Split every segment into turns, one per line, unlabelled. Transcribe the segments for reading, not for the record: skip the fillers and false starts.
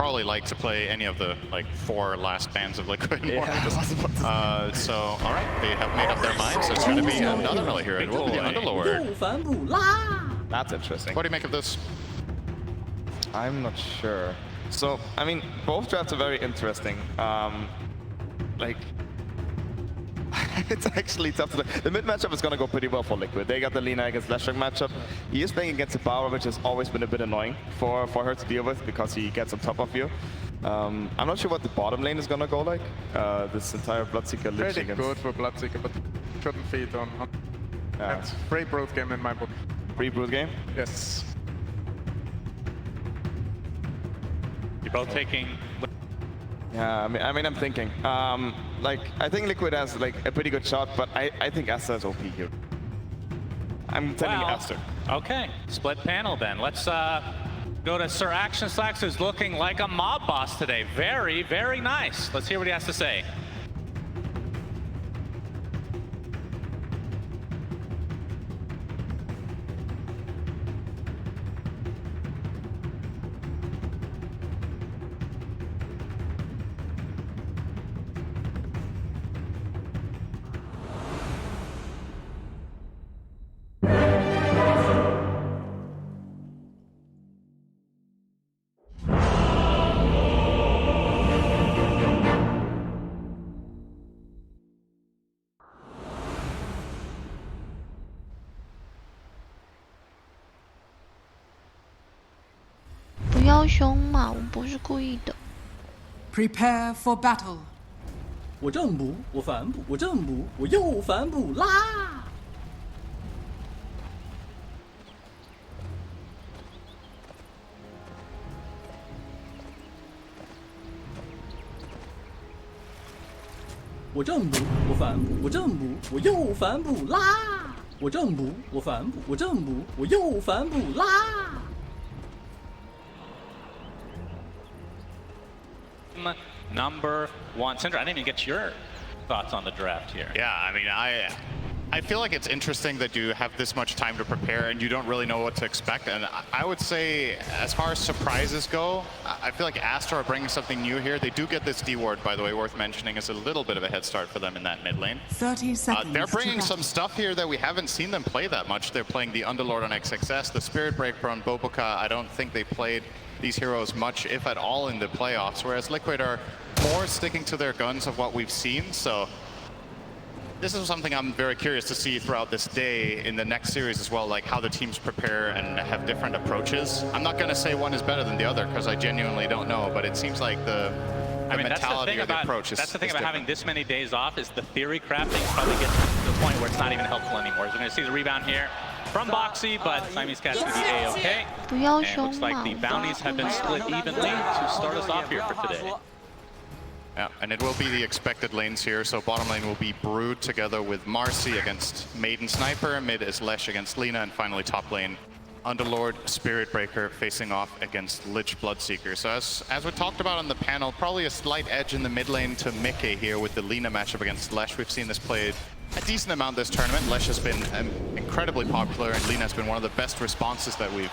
probably like to play any of the like 4 last bands of Liquid. So, all right, they have made up their minds. So it's going to be another melee hero. It will be the Underlord.
That's interesting.
What do you make of this?
I'm not sure. So, I mean, both drafts are very interesting. Like, it's actually tough to say. The mid matchup is going to go pretty well for Liquid. They got the Lina against Leshrac matchup. He is playing against the Power, which has always been a bit annoying for her to deal with because he gets on top of you. I'm not sure what the bottom lane is going to go like. This entire Bloodseeker Lich
Pretty good for Bloodseeker, but couldn't feed on. That's free brood game in my book.
Free brood game?
Yes.
You're both taking.
Yeah, I mean, I'm thinking. Like, I think Liquid has like a pretty good shot, but I think Aster is OP here. I'm telling you Aster.
Okay, split panel then. Let's go to Sir Action Slacks, who's looking like a mob boss today. Very, very nice. Let's hear what he has to say.
Prepare for battle.
我正补，我反补，我正补，我又反补啦！我正补，我反补，我正补，我又反补啦！我正补，我反补，我正补，我又反补啦！
Number 1. Cinder, I didn't even get your thoughts on the draft here.
Yeah, I mean, I feel like it's interesting that you have this much time to prepare and you don't really know what to expect. And I would say, as far as surprises go, I feel like Aster are bringing something new here. They do get this D ward, by the way, worth mentioning, is a little bit of a head start for them in that mid lane.
30 seconds.
They're bringing some stuff here that we haven't seen them play that much. They're playing the Underlord on XXS, the Spirit Breaker on Boboka. I don't think they played these heroes much, if at all, in the playoffs, whereas Liquid are more sticking to their guns of what we've seen. So this is something I'm very curious to see throughout this day in the next series as well, like how the teams prepare and have different approaches. I'm not going to say one is better than the other because I genuinely don't know, but it seems like the mentality or the approach is
That's the thing about
different.
having this many days off is the theory crafting probably gets to the point where it's not even helpful anymore. So we're going to see the rebound here from Boxy, but Siamese Cat's going to be A-okay. And it looks like the bounties have been split evenly to start us off here for today.
Yeah, and it will be the expected lanes here. So bottom lane will be Brood together with Marcy against Maiden Sniper. Mid is Lesh against Lina. And finally top lane, Underlord, Spirit Breaker facing off against Lich Bloodseeker. So as we talked about on the panel, probably a slight edge in the mid lane to Mickey here with the Lina matchup against Lesh. We've seen this played a decent amount this tournament. Lesh has been incredibly popular and Lina has been one of the best responses that we've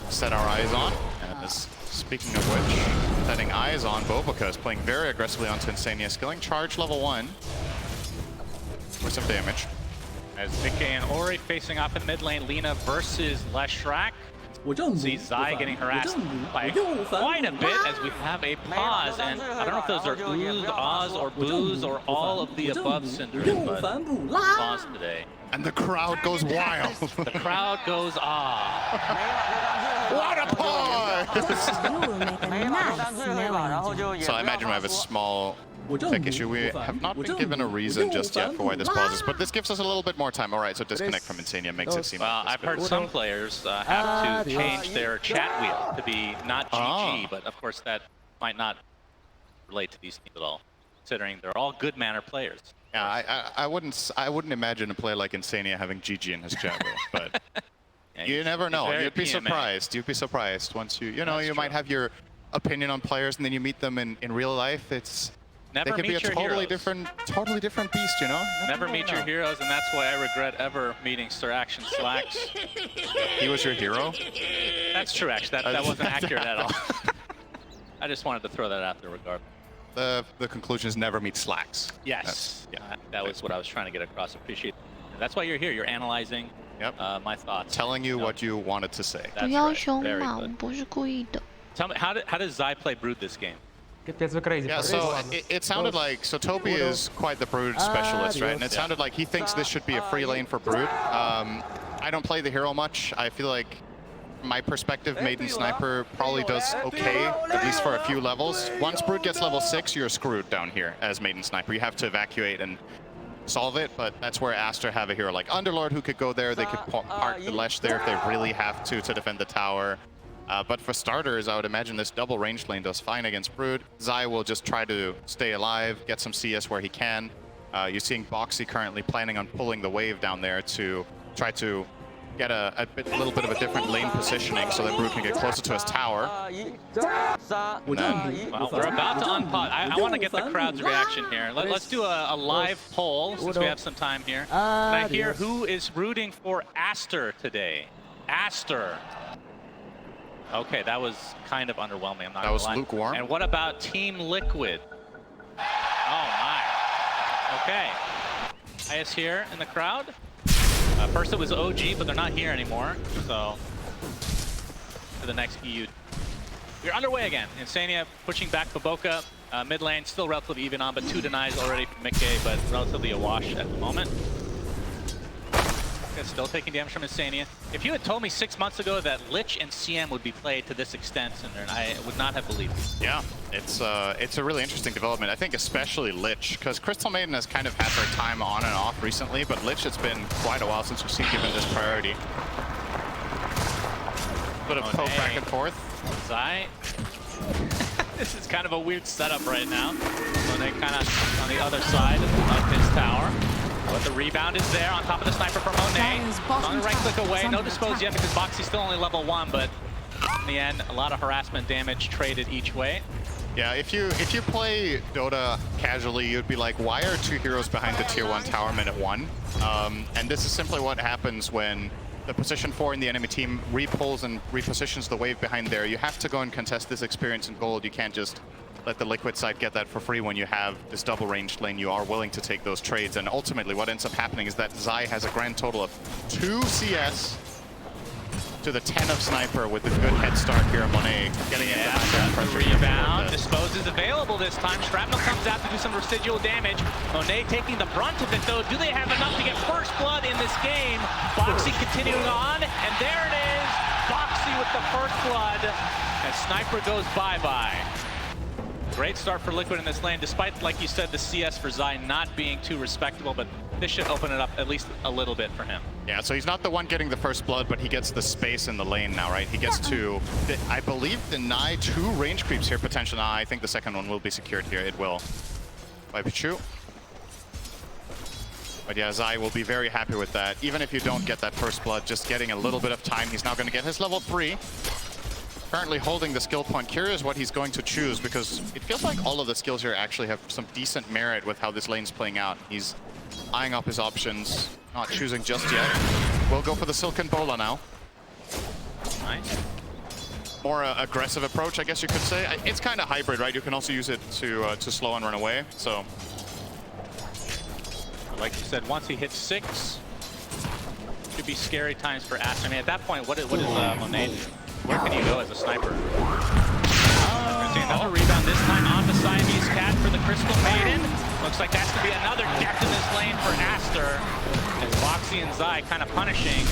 set our eyes on. And this, speaking of which, setting eyes on, Boboka is playing very aggressively onto Insania, skilling charge level 1 for some damage.
As Mickey and Ori facing off in mid lane, Lina versus Leshrac. See Zai getting harassed by quite a bit as we have a pause, and I don't know if those are oohs, ahs, or boos, or all of the above, Cinder, but pause today.
And the crowd goes wild.
The crowd goes ah.
What a pause! So I imagine we have a small tech issue. We have not been given a reason just yet for why this pauses, but this gives us a little bit more time. All right, so disconnect from Insania makes it seem
well,
like
I've heard some players have to change their chat wheel to be not GG, but of course that might not relate to these teams at all, considering they're all good manner players.
Yeah, I wouldn't imagine a player like Insania having GG in his chat wheel, but yeah, you never know. You'd be surprised. You'd be surprised once you know, you might have your opinion on players and then you meet them in real life. They could be a totally different beast, you know?
Never meet your heroes, and that's why I regret ever meeting Sir Action Slacks.
He was your hero?
That's true, actually. That wasn't accurate at all. I just wanted to throw that out there regardless.
The conclusions never meet slacks.
Yes, that was what I was trying to get across. Appreciate it. That's why you're here. You're analyzing my thoughts.
Telling you what you wanted to say.
不要凶嘛，我不是故意的。
Tell me, how does Zai play Brood this game?
Yeah, so it sounded like, so Toby is quite the Brood specialist, right? And it sounded like he thinks this should be a free lane for Brood. I don't play the hero much. I feel like, from my perspective, Maiden Sniper probably does okay, at least for a few levels. Once Brood gets level 6, you're screwed down here as Maiden Sniper. You have to evacuate and solve it, but that's where Aster have a hero like Underlord who could go there. They could park the Lesh there if they really have to defend the tower. But for starters, I would imagine this double range lane does fine against Brood. Zai will just try to stay alive, get some CS where he can. You're seeing Boxy currently planning on pulling the wave down there to try to get a little bit of a different lane positioning so that Brood can get closer to his tower.
Well, we're about to unpause. I want to get the crowd's reaction here. Let's do a live poll since we have some time here. Can I hear who is rooting for Aster today? Aster. Okay, that was kind of underwhelming. I'm not gonna lie.
That was lukewarm.
And what about Team Liquid? Oh my. Okay. IS here in the crowd. First it was OG, but they're not here anymore. So for the next EU. We're underway again. Insania pushing back Baboka. Mid lane still relatively even on, but 2 denies already from Mickey, but relatively a wash at the moment. Still taking damage from Insania. If you had told me 6 months ago that Lich and CM would be played to this extent, I would not have believed it.
Yeah, it's a really interesting development. I think especially Lich, because Crystal Maiden has kind of had their time on and off recently, but Lich, it's been quite a while since we've seen given this priority. Bit of poke back and forth.
Zai. This is kind of a weird setup right now. Monet kind of on the other side of his tower. But the rebound is there on top of the sniper from Monet. On the right click away, no dispose yet because Boxy's still only level 1, but in the end, a lot of harassment damage traded each way.
Yeah, if you play Dota casually, you'd be like, why are 2 heroes behind the tier 1 tower minute 1? And this is simply what happens when the position 4 in the enemy team repulls and repositions the wave behind there. You have to go and contest this experience in gold. You can't just let the Liquid side get that for free when you have this double ranged lane. You are willing to take those trades, and ultimately what ends up happening is that Zai has a grand total of 2 CS to the 10 of Sniper with a good head start here. Monet getting into
the rebound. Dispose is available this time. Shrapnel comes out to do some residual damage. Monet taking the brunt of it though. Do they have enough to get first blood in this game? Boxy continuing on, and there it is. Boxy with the first blood, and Sniper goes bye-bye. Great start for Liquid in this lane, despite, like you said, the CS for Zai not being too respectable, but this should open it up at least a little bit for him.
Yeah, so he's not the one getting the first blood, but he gets the space in the lane now, right? He gets to, I believe, deny 2 range creeps here potentially. Nah, I think the second one will be secured here. It will. By Pichu. But yeah, Zai will be very happy with that. Even if you don't get that first blood, just getting a little bit of time. He's now going to get his level 3. Currently holding the skill point. Curious what he's going to choose, because it feels like all of the skills here actually have some decent merit with how this lane's playing out. He's eyeing up his options, not choosing just yet. We'll go for the Silken Bola now.
Nice.
More aggressive approach, I guess you could say. It's kind of hybrid, right? You can also use it to slow and run away, so.
Like you said, once he hits 6, could be scary times for Aster. I mean, at that point, what is Monet? Where can you go as a sniper? Another rebound this time on the Siamese Cat for the Crystal Maiden. Looks like that's going to be another death in this lane for Aster. As Boxy and Zai kind of punishing.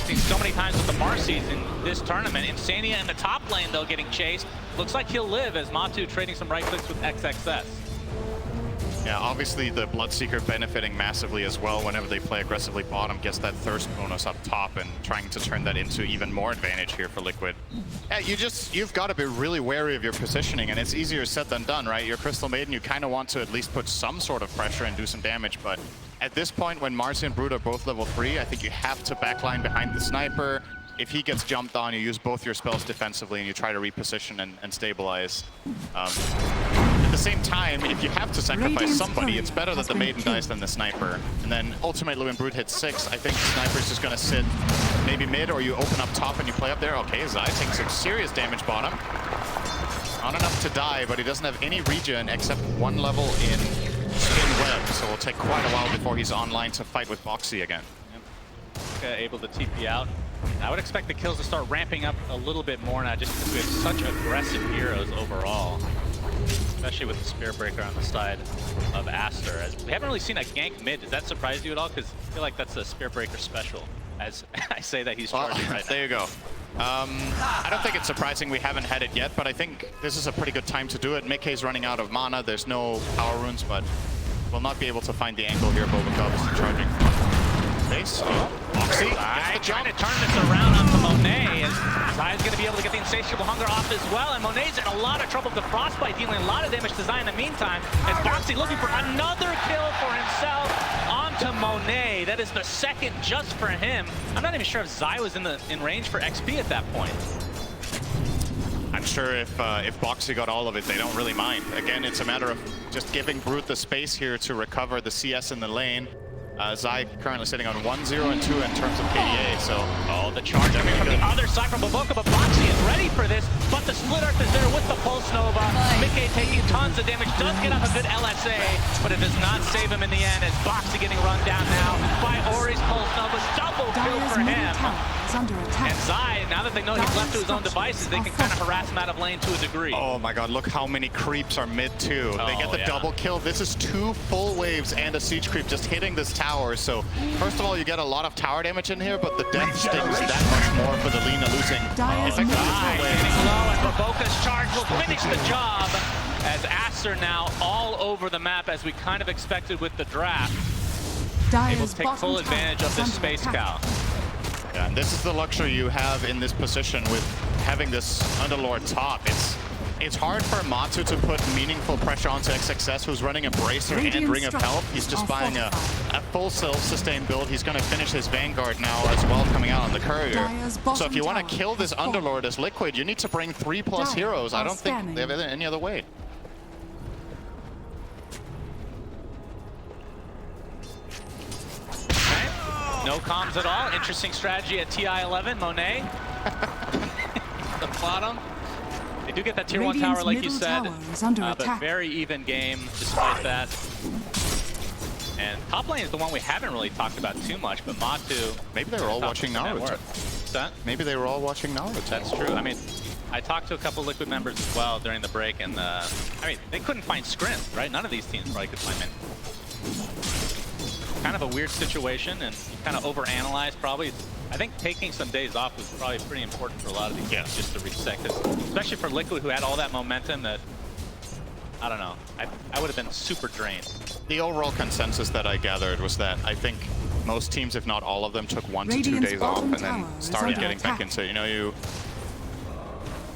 Seen so many times with the Marcies in this tournament. Insania in the top lane, though, getting chased. Looks like he'll live as Matu trading some right clicks with XXS.
Yeah, obviously the Bloodseeker benefiting massively as well whenever they play aggressively bottom, gets that thirst bonus up top and trying to turn that into even more advantage here for Liquid. Yeah, you've got to be really wary of your positioning, and it's easier said than done, right? Your Crystal Maiden, you kind of want to at least put some sort of pressure and do some damage, but at this point when Marcy and Brood are both level 3, I think you have to backline behind the Sniper. If he gets jumped on, you use both your spells defensively and you try to reposition and stabilize. At the same time, if you have to sacrifice somebody, it's better that the Maiden dies than the Sniper. And then ultimately when Brood hits 6, I think the Sniper's just going to sit maybe mid, or you open up top and you play up there. Okay, Zai takes some serious damage bottom. Not enough to die, but he doesn't have any regen except 1 level in Spin Web, so it'll take quite a while before he's online to fight with Boxy again.
Able to TP out. I would expect the kills to start ramping up a little bit more now, just because we have such aggressive heroes overall. Especially with the Spirit Breaker on the side of Aster. As we haven't really seen a gank mid. Does that surprise you at all? Because I feel like that's a Spirit Breaker special, as I say that he's charging right now.
There you go. I don't think it's surprising we haven't had it yet, but I think this is a pretty good time to do it. Mickey's running out of mana. There's no power runes, but we'll not be able to find the angle here. Bobakov is charging base. Boxy
trying to turn this around onto Monet, as Zai's going to be able to get the Insatiable Hunger off as well, and Monet's in a lot of trouble with the Frostbite, dealing a lot of damage to Zai in the meantime, as Boxy looking for another kill for himself onto Monet. That is the second just for him. I'm not even sure if Zai was in range for XP at that point.
I'm sure if Boxy got all of it, they don't really mind. Again, it's a matter of just giving Brute the space here to recover the CS in the lane. Zai currently sitting on 1-0 and 2 in terms of KDA, so...
Oh, the charge coming from the other side from Bavoka, but Boxy is ready for this, but the Split Earth is there with the Pulse Nova. Mickey taking tons of damage, does get off a good LSA, but it does not save him in the end, as Boxy getting run down now by Ori's Pulse Nova. Double kill for him. And Zai, now that they know he's left to his own devices, they can kind of harass him out of lane to a degree.
Oh my god, look how many creeps are mid too. They get the double kill. This is 2 full waves and a siege creep just hitting this tower. So first of all, you get a lot of tower damage in here, but the death stings that much more for the Lina losing.
Getting low, and Bavoka's charge will finish the job, as Aster now all over the map, as we kind of expected with the draft. Able to take full advantage of this space cow.
Yeah, and this is the luxury you have in this position with having this Underlord top. It's hard for Matu to put meaningful pressure onto XXS, who's running a Bracer and Ring of Health. He's just buying a full self-sustain build. He's going to finish his Vanguard now as well, coming out on the Courier. So if you want to kill this Underlord as Liquid, you need to bring 3+ heroes. I don't think they have any other way.
No comms at all. Interesting strategy at TI-11. Monet. The bottom. They do get that tier 1 tower, like you said, but very even game despite that. And top lane is the one we haven't really talked about too much, but Matu...
Maybe they were all watching Naruto. Maybe they were all watching Naruto.
That's true. I mean, I talked to a couple Liquid members as well during the break, and I mean, they couldn't find Scrim, right? None of these teams probably could find him. Kind of a weird situation, and you kind of overanalyze probably. I think taking some days off was probably pretty important for a lot of these teams just to reset, especially for Liquid, who had all that momentum that, I don't know, I would have been super drained.
The overall consensus that I gathered was that I think most teams, if not all of them, took 1 to 2 days off and then started getting back into it. You know, you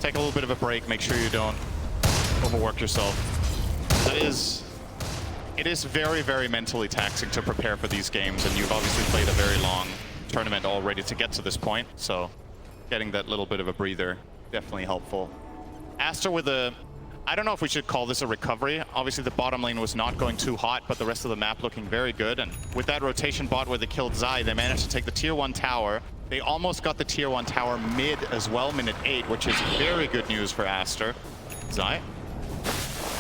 take a little bit of a break, make sure you don't overwork yourself. It is very, very mentally taxing to prepare for these games, and you've obviously played a very long tournament already to get to this point, so getting that little bit of a breather, definitely helpful. Aster with a... I don't know if we should call this a recovery. Obviously the bottom lane was not going too hot, but the rest of the map looking very good, and with that rotation bot where they killed Zai, they managed to take the tier 1 tower. They almost got the tier 1 tower mid as well, minute 8, which is very good news for Aster. Zai?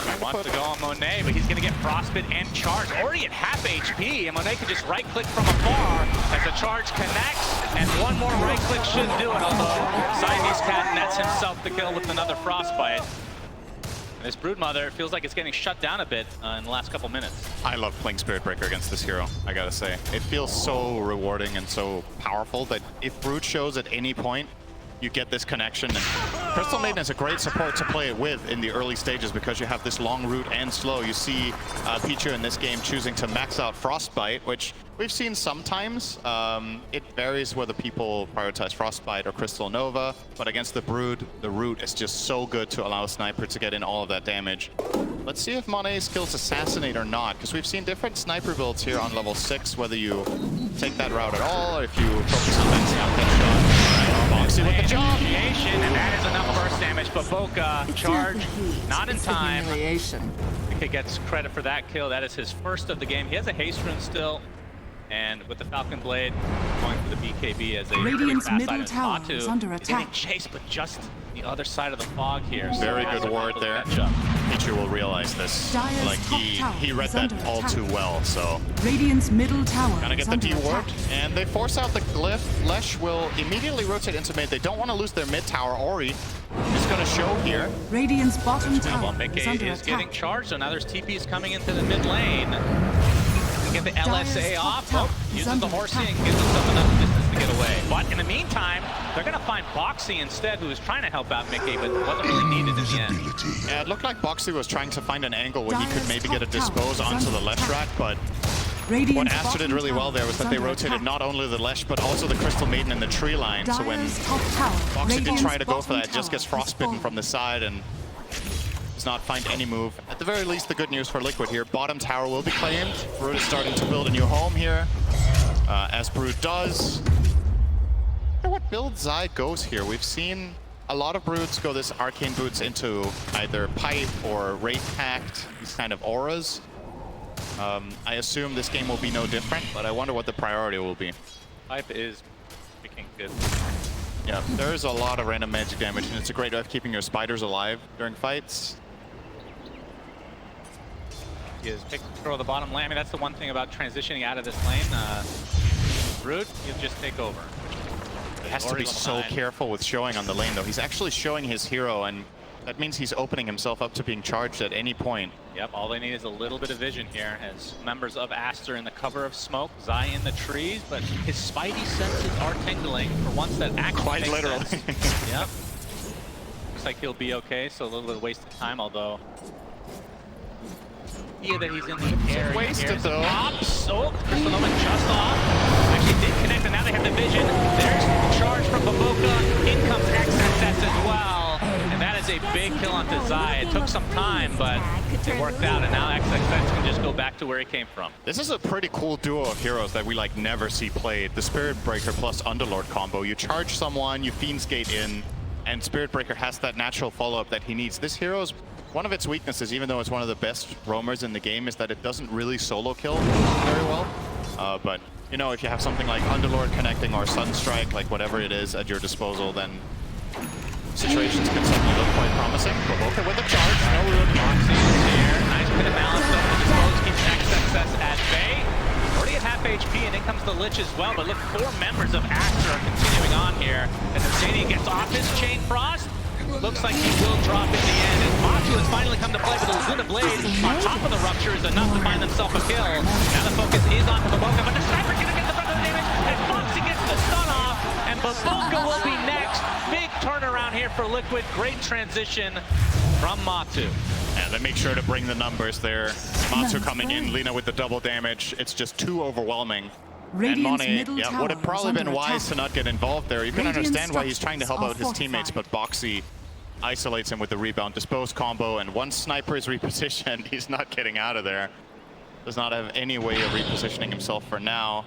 He wants to go on Monet, but he's going to get Frostbite and charge. Already at half HP, and Monet can just right-click from afar as the charge connects, and one more right-click should do it, although Siamese Cat nets himself the kill with another Frostbite. And this Broodmother feels like it's getting shut down a bit in the last couple minutes. I
love playing Spirit Breaker against this hero, I gotta say. It feels so rewarding and so powerful that if Brood shows at any point, you get this connection. And Crystal Maiden is a great support to play it with in the early stages because you have this long route and slow. You see Pichu in this game choosing to max out Frostbite, which we've seen sometimes. It varies whether people prioritize Frostbite or Crystal Nova, but against the Brood, the route is just so good to allow a sniper to get in all of that damage. Let's see if Monet skills Assassinate or not, because we've seen different sniper builds here on level 6, whether you take that route at all or if you focus on maxing out that shot. Boxy with the job!
And that is enough burst damage, but Boca charge not in time. He gets credit for that kill. That is his first of the game. He has a haste rune still, and with the Falcon Blade going for the BKB as a
Radiant's
fast
middle
item.
tower is under attack.
Getting chased, but just the other side of the fog here. So
Very
Aster
good ward
able to
there.
catch up.
Pichu will realize this.
Dire's
Like
top tower
he read
is
that
under
all
attack.
too well, so
Radiant's middle tower
gonna get
is
the
under
D ward,
attack.
and they force out the glyph. Lesh will immediately rotate into mid. They don't want to lose their mid tower. Ori is gonna show here.
Radiant's bottom
Well,
tower
Mickey
is under
is getting
attack.
charged, so now there's TPs coming into the mid lane. Get the LSA
Dire's
off.
top tower is
Uses
under
the horsey
attack.
and gives himself enough distance to get away. But in the meantime, they're going to find Boxy instead, who was trying to help out Mickey, but wasn't really needed in the end.
Yeah, it looked like Boxy was trying to find an angle where he could
Dire's
maybe
top
get a
tower
dispose
is
onto
under
the Lesh
attack.
rack, but
Radiant's
what Aster did
bottom
really well
tower
there was
is
that they
under
rotated
attack.
not only the Lesh, but also the Crystal Maiden in the tree line. So when
Dire's top tower.
Boxy did
Radiant's
try to go for
bottom
that, just gets
tower is
frostbitten
fallen.
from the side and does not find any move. At the very least, the good news for Liquid here, bottom tower will be claimed. Brood is starting to build a new home here, as Brood does. I wonder what build Zai goes here. We've seen a lot of Broods go this Arcane Boots into either Pipe or Wraith Pact, these kind of auras. I assume this game will be no different, but I wonder what the priority will be.
Pipe is freaking good.
Yeah, there's a lot of random magic damage, and it's a great way of keeping your spiders alive during fights.
He is taking control of the bottom lane. I mean, that's the one thing about transitioning out of this lane. Brood, he'll just take over.
He has to be so careful with showing on the lane, though. He's actually showing his hero, and that means he's opening himself up to being charged at any point.
Yep, all they need is a little bit of vision here as members of Aster in the cover of smoke, Zai in the trees, but his spidey senses are tingling for once that actually
Quite
makes
literally.
sense. Yep. Looks like he'll be okay, so a little bit of wasted time, although yeah, that he's in the area.
Wasted though.
Ops! Oh, Crystal Omen just off. Actually did connect, and now they have the vision. There's the charge from Baboka. In comes XXS as well. And that is a big kill onto Zai. It took some time, but it worked out, and now XXS can just go back to where he came from.
This is a pretty cool duo of heroes that we like never see played. The Spirit Breaker plus Underlord combo. You charge someone, you Fiend's Gate in, and Spirit Breaker has that natural follow-up that he needs. This hero's one of its weaknesses, even though it's one of the best roamers in the game, is that it doesn't really solo kill very well. But, you know, if you have something like Underlord connecting or Sunstrike, like whatever it is at your disposal, then situations can suddenly look quite promising. Baboka with a charge, no rune.
Moxie is here. Nice bit of balance though to dispose, keeps XXS at bay. Already at half HP, and in comes the Lich as well. But look, 4 members of Aster are continuing on here. As Insania gets off his Chain Frost, looks like he will drop in the end. And Matu has finally come to play, but the Laguna Blade on top of the Rupture is enough to find themselves a kill. Now the focus is on Baboka, but the Sniper gonna get the brunt of the damage, and Foxy gets the stun off, and Baboka will be next. Big turnaround here for Liquid. Great transition from Matu.
Yeah, they make sure to bring the numbers there. Matu coming in, Lina with the double damage. It's just too overwhelming.
Radiant's
and
middle
Monet,
tower
would have probably
is
been
under
wise
attack.
to not get involved there. You can
Radiant
understand why he's trying to help out
structures
his
are
teammates, but Boxy isolates him with the rebound dispose combo, and once Sniper is repositioned, he's not getting out of there. Does not have any way of repositioning himself for now.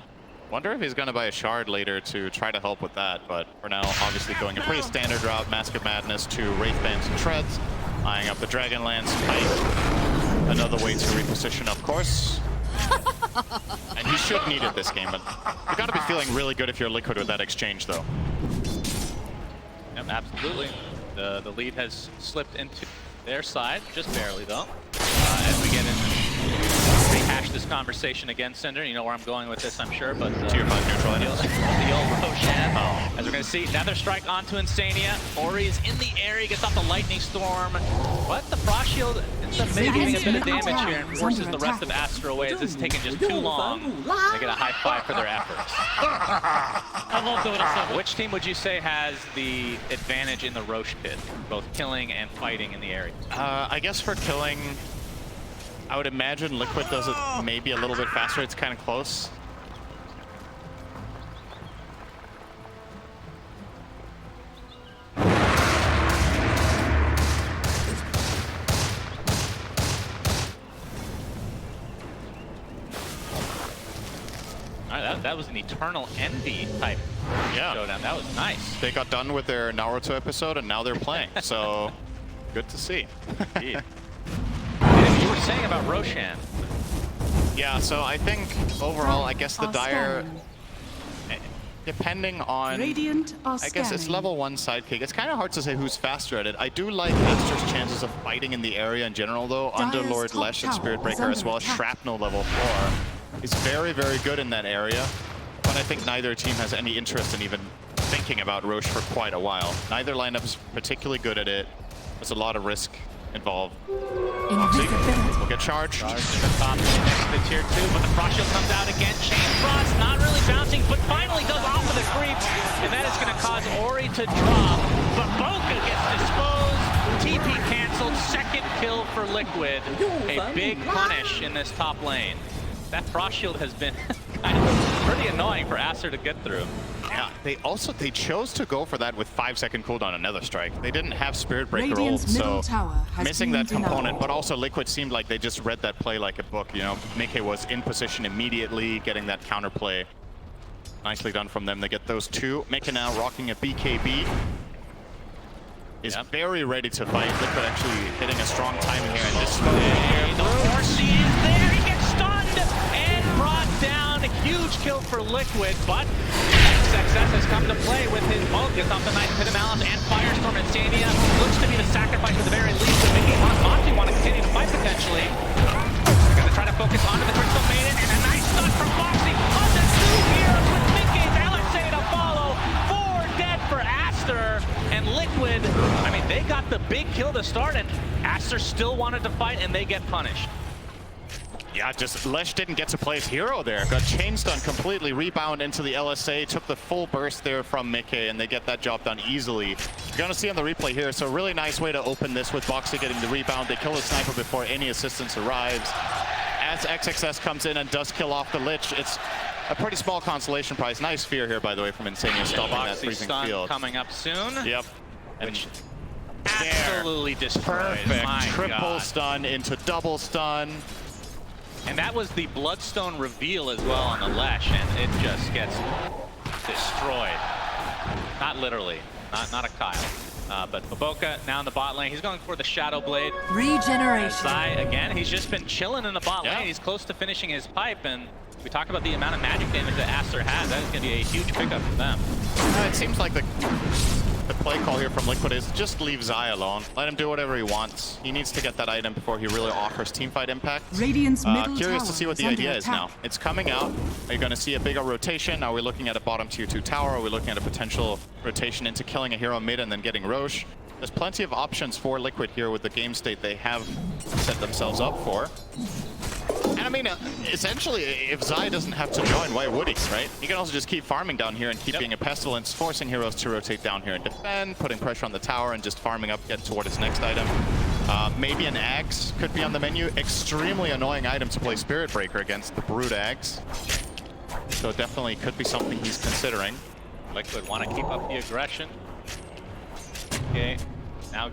Wonder if he's going to buy a shard later to try to help with that, but for now, obviously going a pretty standard route, Mask of Madness to Wraith Bands and Treads, eyeing up the Dragonlance Pipe. Another way to reposition, of course. And he should need it this game, but you got to be feeling really good if you're Liquid with that exchange, though.
Yep, absolutely. The lead has slipped into their side, just barely though. As we get in, rehash this conversation again, Cinder. You know where I'm going with this, I'm sure, but
Tier 5 neutral enemies.
the old Roshan. As we're going to see, another strike onto Insania. Ori is in the area, gets off the Lightning Storm. But the Frost Shield ends up mitigating a bit of damage here and forces the rest of Aster away, as this is taking just too long. They get a high five for their efforts. Which team would you say has the advantage in the Roche pit, both killing and fighting in the area?
I guess for killing, I would imagine Liquid does it maybe a little bit faster. It's kind of close.
All right, that was an Eternal Envy type showdown. That was nice.
They got done with their Naruto episode, and now they're playing. So, good to see.
Indeed. And you were saying about Roshan.
Yeah, so I think overall, I guess the Dire... depending on,
Radiant are
I guess it's
scanning.
level 1 sidekick. It's kind of hard to say who's faster at it. I do like Aster's chances of fighting in the area in general, though.
Dire's
Underlord,
top
Lesh, and
tower
Spirit
is
Breaker,
under
as well as
attack.
Shrapnel level 4, is very, very good in that area. But I think neither team has any interest in even thinking about Roche for quite a while. Neither lineup is particularly good at it. There's a lot of risk involved.
Invisibility.
We'll get charged.
Charge to the top next to the tier 2, but the Frost Shield comes out again. Chain Frost not really bouncing, but finally does off of the creep, and that is going to cause Ori to drop. But Boca gets disposed, TP canceled, second kill for Liquid. A big punish in this top lane. That Frost Shield has been kind of pretty annoying for Aster to get through.
Yeah, they chose to go for that with 5-second cooldown another strike. They didn't have Spirit Breaker ult,
Radiant's middle
so
tower has
missing
been
that component,
denied.
but also Liquid seemed like they just read that play like a book, you know. Mickey was in position immediately, getting that counterplay. Nicely done from them. They get those two. Mickey now rocking a BKB. Is very ready to fight. Liquid actually hitting a strong timing here, and this
The Horsey is there, he gets stunned and brought down. A huge kill for Liquid, but XXS has come to play with his ult. Gets off the nice Pit of Malice and Firestorm. Insania looks to be the sacrifice at the very least. But Mickey and Monty want to continue to fight potentially. They're going to try to focus onto the Crystal Maiden, and a nice stun from Foxy on the 2 heroes with Mickey's LSA to follow. 4 dead for Aster, and Liquid, I mean, they got the big kill to start, and Aster still wanted to fight, and they get punished.
Yeah, just Lesh didn't get to play his hero there. Got chain stun completely, rebound into the LSA, took the full burst there from Mickey, and they get that job done easily. You're gonna see on the replay here, so really nice way to open this with Boxy getting the rebound. They kill the sniper before any assistance arrives. As XXS comes in and does kill off the Lich, it's a pretty small consolation prize. Nice fear here, by the way, from Insania, stopping that
Boxy
freezing
stun
field.
coming up soon.
Yep.
Which absolutely destroyed.
Perfect.
My
Triple
God.
stun into double stun.
And that was the Bloodstone reveal as well on the Lesh, and it just gets destroyed. Not literally, not a Kyle. But Baboka now in the bot lane. He's going for the Shadow Blade.
Regeneration.
Zai, again, he's just been chilling in the bot lane. He's close to finishing his pipe, and we talk about the amount of magic damage that Aster has. That is going to be a huge pickup for them.
It seems like the play call here from Liquid is just leave Zai alone. Let him do whatever he wants. He needs to get that item before he really offers teamfight impact.
Radiant's middle
Curious
tower
to see what the
is
idea
under
is
attack.
now. It's coming out. Are you going to see a bigger rotation? Are we looking at a bottom tier 2 tower? Are we looking at a potential rotation into killing a hero mid and then getting Roche? There's plenty of options for Liquid here with the game state they have set themselves up for. And I mean, essentially, if Zai doesn't have to join, why would he, right? He can also just keep farming down here and keep being a pestilence, forcing heroes to rotate down here and defend, putting pressure on the tower and just farming up, get toward his next item. Maybe an Axe could be on the menu. Extremely annoying item to play Spirit Breaker against the Brood Axe. So definitely could be something he's considering.
Liquid want to keep up the aggression. Okay, now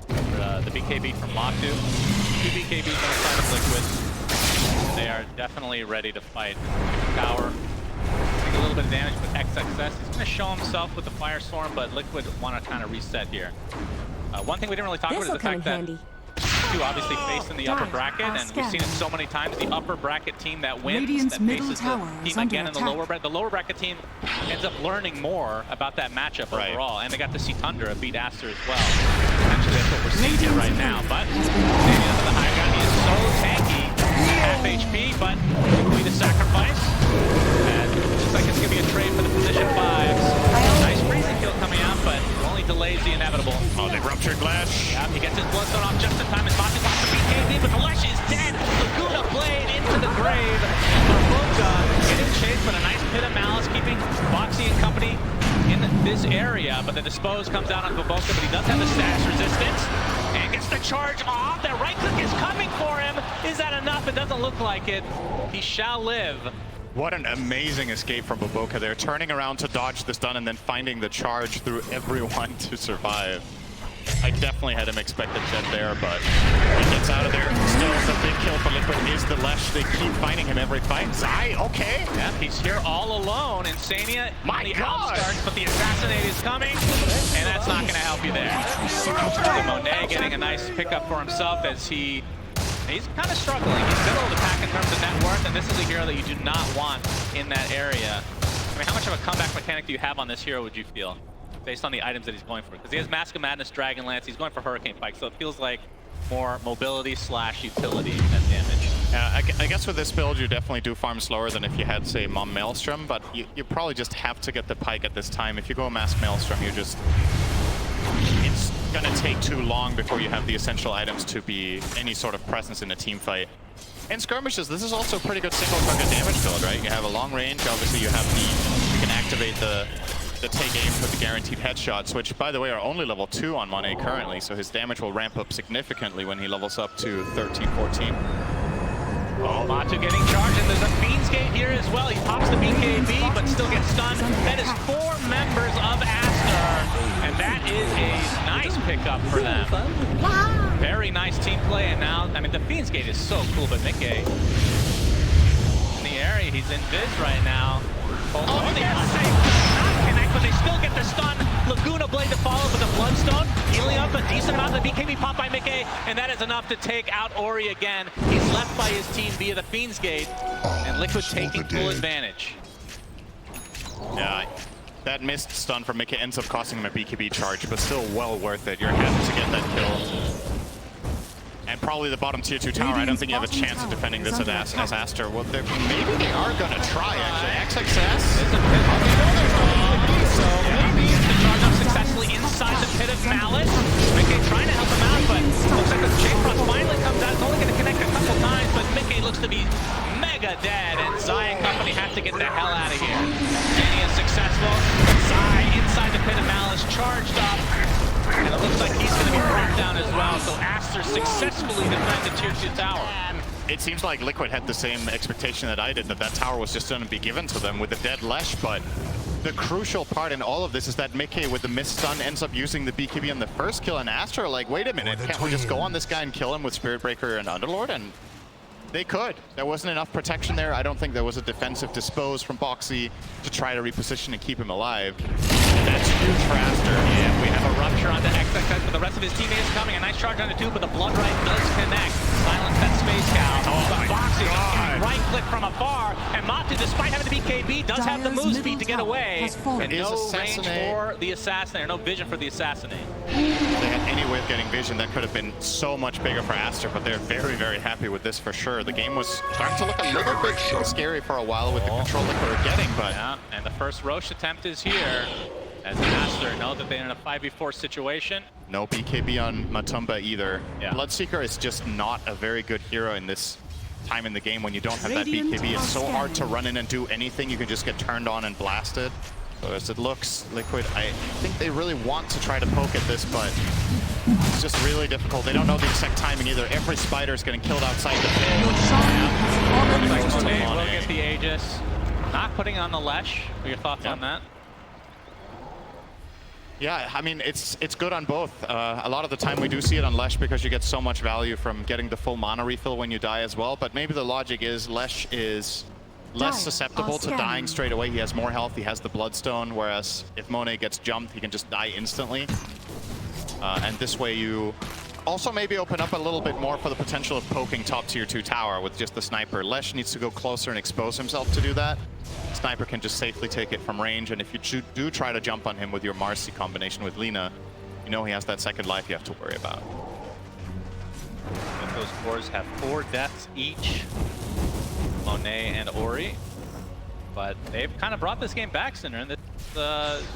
the BKB from Matu. 2 BKBs on the side of Liquid. They are definitely ready to fight. Tower, take a little bit of damage with XXS. He's going to show himself with the Firestorm, but Liquid want to kind of reset here. One thing we didn't really talk about is the fact that two obviously face in the upper bracket, and we've seen it so many times. The upper bracket team that wins,
Radiant's
that
middle
faces
tower
the
is
team
under
again in the
attack.
lower bracket. The lower bracket team ends up learning more about that matchup overall, and they got to see Tundra beat Aster as well. Actually, that's what we're seeing here right now. But standing up to the high ground, he is so tanky, half HP, but will be the sacrifice. And it looks like it's going to be a trade for the position 5s. Nice freezing kill coming out, but only delays the inevitable.
Oh, they ruptured Lesh.
Yeah, he gets his Bloodstone off just in time. His Monty blocks the BKB, but the Lesh is dead. Laguna Blade into the grave. Baboka getting chased, but a nice Pit of Malice, keeping Boxy and company in this area. But the Dispose comes out on Baboka, but he does have the status resistance. And gets the charge off. That right click is coming for him. Is that enough? It doesn't look like it. He shall live.
What an amazing escape from Baboka there, turning around to dodge the stun and then finding the charge through everyone to survive. I definitely had him expect a jet there, but he gets out of there. Still, the big kill for Liquid is the Lesh. They keep finding him every fight. Zai, okay.
Yeah, he's here all alone. Insania,
My
the
God!
starts, but the Assassinate is coming, and that's not going to help you there. Monet getting a nice pickup for himself as he's kind of struggling. He's middle of the pack in terms of net worth, and this is a hero that you do not want in that area. I mean, how much of a comeback mechanic do you have on this hero, would you feel? Based on the items that he's going for? Because he has Mask of Madness, Dragonlance, he's going for Hurricane Pike, so it feels like more mobility / utility and damage.
I guess with this build, you definitely do farm slower than if you had, say, Mom Maelstrom, but you probably just have to get the Pike at this time. If you go Mask Maelstrom, it's gonna take too long before you have the essential items to be any sort of presence in a team fight. In skirmishes, this is also a pretty good single target damage build, right? You have a long range, obviously you can activate the take aim for the guaranteed headshots, which by the way are only level 2 on Monet currently, so his damage will ramp up significantly when he levels up to 13, 14.
Oh, Matu getting charged, and there's a Fiend's Gate here as well. He pops the BKB, but still gets stunned. That is 4 members of Aster, and that is a nice pickup for them. Very nice team play, and now, I mean, the Fiend's Gate is so cool, but Mickey in the area, he's in Viz right now. Oh, they have not connect, but they still get the stun. Laguna Blade to follow with the Bloodstone, healing up a decent amount of the BKB pop by Mickey, and that is enough to take out Ori again. He's left by his team via the Fiend's Gate, and Liquid taking full advantage.
Yeah, that missed stun from Mickey ends up costing him a BKB charge, but still well worth it. You're happy to get that kill. And probably the bottom tier 2 tower, I don't think you have a chance of defending this as Aster. Well, maybe they are going to try, actually. XXS?
So maybe the charge up successfully inside the pit of Malice. Mickey trying to help him out, but looks like the Chain Frost finally comes out. It's only going to connect a couple times, but Mickey looks to be mega dead, and Zai and company have to get the hell out of here. Danny is successful. Zai inside the pit of Malice, charged up. And it looks like he's going to be brought down as well, so Aster successfully defended the tier 2 tower.
It seems like Liquid had the same expectation that I did, that tower was just going to be given to them with the dead Lesh, but the crucial part in all of this is that Mickey with the missed stun ends up using the BKB on the first kill, and Aster are like, wait a minute, can't we just go on this guy and kill him with Spirit Breaker and Underlord? And they could. There wasn't enough protection there. I don't think there was a defensive dispose from Boxy to try to reposition and keep him alive. And that's huge for Aster.
Yeah, we have a rupture onto XXX, but the rest of his teammates coming. A nice charge onto 2, but the Blood Right does connect. Silence that Space Cow. But Boxy right click from afar, and Matu, despite having the BKB, does have the move speed to get away. And no range for the Assassinate, no vision for the Assassinate.
If they had any way of getting vision, that could have been so much bigger for Aster, but they're very, very happy with this for sure. The game was starting to look a little bit scary for a while with the control that they were getting, but...
Yeah, and the first Roche attempt is here, as Aster know that they're in a 5v4 situation.
No BKB on Matumba either.
Yeah.
Bloodseeker is just not a very good hero in this time in the game when you don't have that BKB. It's so hard to run in and do anything. You can just get turned on and blasted. So as it looks, Liquid, I think they really want to try to poke at this, but it's just really difficult. They don't know the exact timing either. Every spider is getting killed outside the pit.
Monet will get the Aegis. Not putting on the Lesh. What are your thoughts on that?
Yeah, I mean, it's good on both. A lot of the time we do see it on Lesh because you get so much value from getting the full mana refill when you die as well, but maybe the logic is Lesh is less susceptible to dying straight away. He has more health, he has the Bloodstone, whereas if Monet gets jumped, he can just die instantly. And this way you also maybe open up a little bit more for the potential of poking top tier 2 tower with just the sniper. Lesh needs to go closer and expose himself to do that. Sniper can just safely take it from range, and if you do try to jump on him with your Marcy combination with Lina, you know he has that second life you have to worry about.
And those cores have 4 deaths each, Monet and Ori, but they've kind of brought this game back, Cinder, and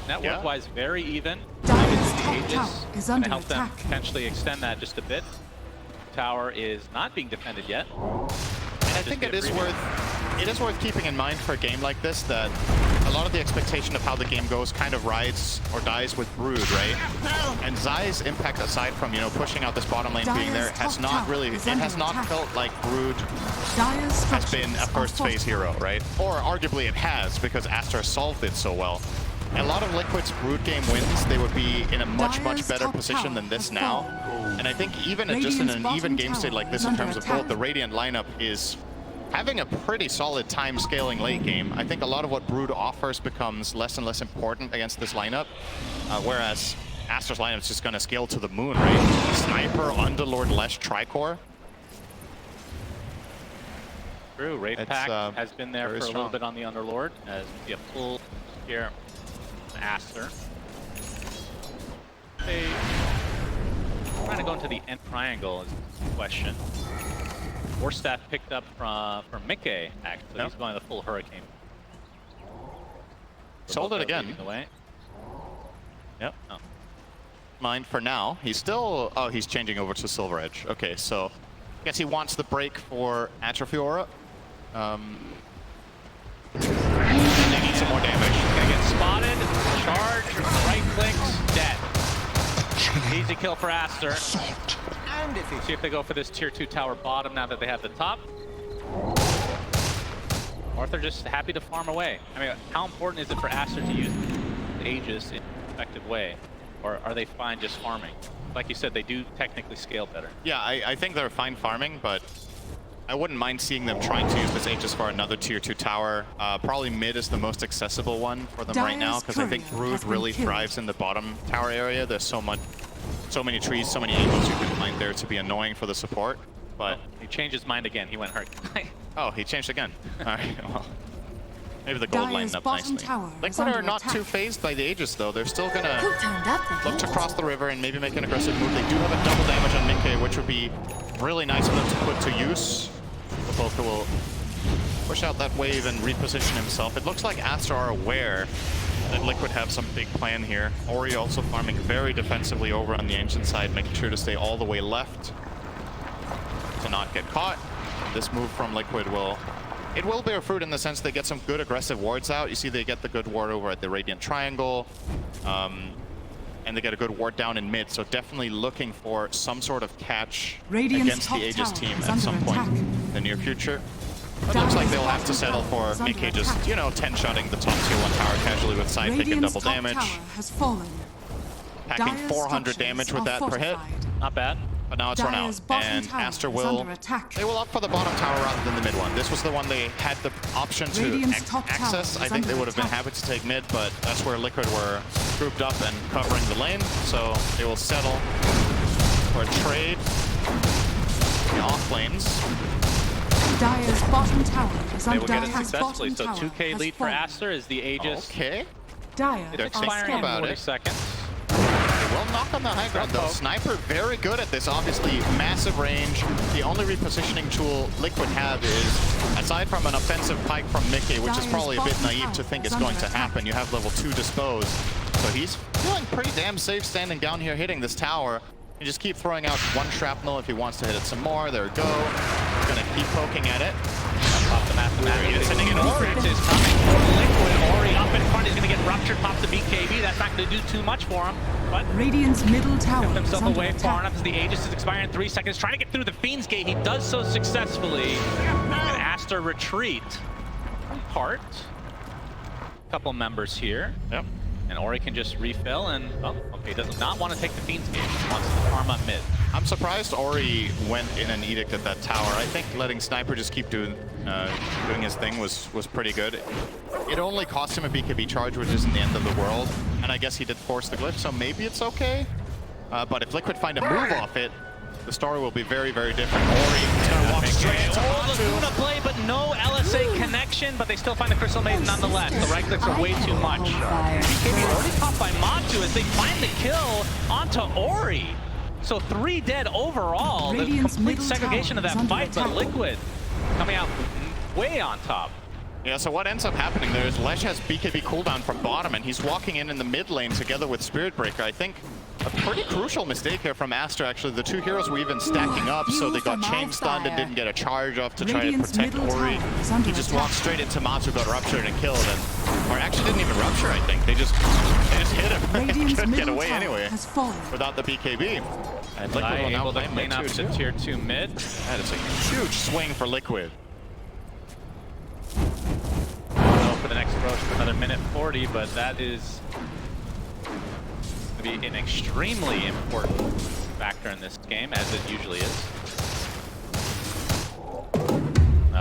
network-wise very even.
Aegis is under
help them
attack.
potentially extend that just a bit. Tower is not being defended yet.
And I think it is worth keeping in mind for a game like this that a lot of the expectation of how the game goes kind of rides or dies with Brood, right? And Zai's impact, aside from, you know, pushing out this bottom lane being there, has not really, it has not felt like Brood has been a first phase hero, right? Or arguably it has, because Aster solved it so well. A lot of Liquid's Brood game wins, they would be in a much better position than this now. And I think even just in an even game state like this in terms of both, the Radiant lineup is having a pretty solid time scaling late game. I think a lot of what Brood offers becomes less and less important against this lineup, whereas Aster's lineup is just going to scale to the moon, right? Sniper, Underlord, Lesh, Tricore.
True, Wraith
It's,
Pack has been there for
very
a little
strong.
bit on the Underlord, as we see a full here from Aster. They trying to go into the end triangle is the question. War staff picked up from Mickey, actually.
Yep.
He's going the full Hurricane.
Sold it again.
The way.
Yep.
Oh.
Mind for now. He's still... Oh, he's changing over to Silver Edge. Okay, so I guess he wants the break for Atrophy Aura. They need some more damage.
Gonna get spotted, charge, right clicks, dead. Easy kill for Aster. See if they go for this tier 2 tower bottom now that they have the top. Or if they're just happy to farm away. I mean, how important is it for Aster to use the Aegis in an effective way? Or are they fine just farming? Like you said, they do technically scale better.
Yeah, I think they're fine farming, but I wouldn't mind seeing them trying to use this Aegis for another tier 2 tower. Probably mid is the most accessible one for them right now, because I think Brood really thrives in the bottom tower area. There's so many trees, so many angles you can find there to be annoying for the support. But
He changed his mind again. He went hurt.
oh, he changed again. All right, well, maybe the gold lined up nicely. Liquid are not too phased by the Aegis though. They're still gonna
Who turned up the
look to
heat?
cross the river and maybe make an aggressive move. They do have a double damage on Minkei, which would be really nice for them to put to use. Boca will push out that wave and reposition himself. It looks like Aster are aware that Liquid have some big plan here. Ori also farming very defensively over on the ancient side, making sure to stay all the way left to not get caught. This move from Liquid will bear fruit in the sense they get some good aggressive wards out. You see they get the good ward over at the Radiant Triangle, and they get a good ward down in mid, so definitely looking for some sort of catch against the Aegis team at some point in the near future. It looks like they'll have to settle for Mickey just, you know, 10-shotting the top tier 1 tower casually with side pick and double damage. Packing 400 damage with that per hit.
Not bad.
But now it's run out, and Aster will... They will opt for the bottom tower rather than the mid one. This was the one they had the option to access. I think they would have been happy to take mid, but that's where Liquid were grouped up and covering the lane. So they will settle for a trade in the off lanes.
Dire's bottom tower is
They
under
will get it
attack.
successfully. So 2k lead for Aster is the Aegis.
Okay.
Dire
It's expiring in
about
40
it.
seconds.
They will knock on the high ground though. Sniper very good at this, obviously massive range. The only repositioning tool Liquid have is, aside from an offensive pike from Mickey, which is probably a bit naive to think is going to happen, you have level 2 disposed. So he's feeling pretty damn safe standing down here hitting this tower. You just keep throwing out one shrapnel if he wants to hit it some more. There we go. He's gonna keep poking at it.
Pop the mathematics. Hitting it. Ori is coming for Liquid. Ori up in front. He's going to get ruptured. Pop the BKB. That's not going to do too much for him. But
Radiant's middle tower
kept
is
himself
under
away far
attack.
enough as the Aegis is expiring in 3 seconds. Trying to get through the Fiend's Gate. He does so successfully. And Aster retreat. Part. Couple members here.
Yep.
And Ori can just refill and, oh, okay, does not want to take the Fiend's Gate. He wants to farm up mid.
I'm surprised Ori went in an edict at that tower. I think letting Sniper just keep doing his thing was pretty good. It only cost him a BKB charge, which isn't the end of the world. And I guess he did force the glyph, so maybe it's okay. But if Liquid find a move off it, the story will be very, very different. Ori is going to walk straight into
Laguna play, but no LSA connection, but they still find the Crystal Maiden nonetheless. The right clicks are way too much. BKB already caught by Matu as they find the kill onto Ori. So 3 dead overall. The complete segregation of that fight, but Liquid coming out way on top.
Yeah, so what ends up happening there is Lesh has BKB cooldown from bottom, and he's walking in the mid lane together with Spirit Breaker. I think a pretty crucial mistake here from Aster, actually. The 2 heroes were even stacking up, so they got chain stunned and didn't get a charge off to try to protect Ori. He just walked straight into Matu, got ruptured and killed, or actually didn't even rupture, I think. They just hit him and couldn't get away anyway without the BKB. And Liquid will now
able to
play
clean
mid
up to
too.
tier 2 mid.
That is a huge swing for Liquid.
For the next approach for another minute 40, but that is going to be an extremely important factor in this game, as it usually is.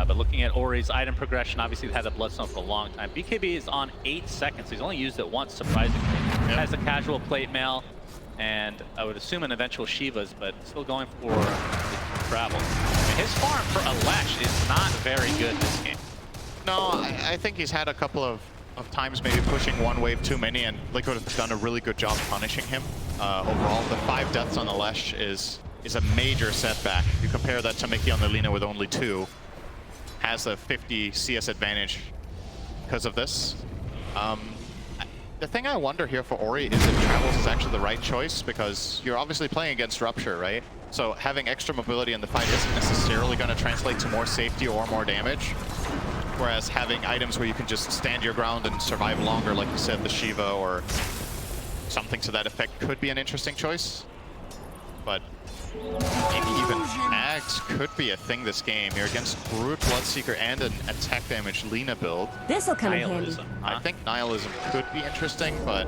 But looking at Ori's item progression, obviously he's had the Bloodstone for a long time. BKB is on 8 seconds. He's only used it once, surprisingly. Has the casual plate mail, and I would assume an eventual Shiva's, but still going for the travel. I mean, his farm for a Lesh is not very good this game.
No, I think he's had a couple of times maybe pushing one wave too many, and Liquid has done a really good job punishing him. Overall, the 5 deaths on the Lesh is a major setback. You compare that to Mickey on the Lina with only 2. Has a 50 CS advantage because of this. The thing I wonder here for Ori is if Travels is actually the right choice, because you're obviously playing against Rupture, right? So having extra mobility in the fight isn't necessarily going to translate to more safety or more damage. Whereas having items where you can just stand your ground and survive longer, like you said, the Shiva or something to that effect could be an interesting choice. But maybe even Ags could be a thing this game. You're against Brood, Bloodseeker, and an attack damage Lina build.
This'll come in handy.
I think Nihilism could be interesting, but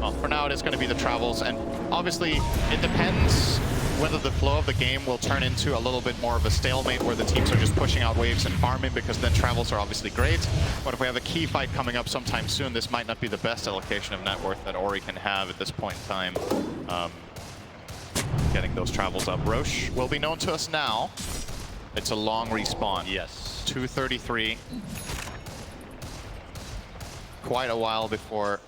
well, for now it is going to be the Travels. And obviously it depends whether the flow of the game will turn into a little bit more of a stalemate where the teams are just pushing out waves and farming, because then Travels are obviously great. But if we have a key fight coming up sometime soon, this might not be the best allocation of net worth that Ori can have at this point in time. Getting those Travels up. Roche will be known to us now. It's a long respawn.
Yes.
2:33. Quite a while before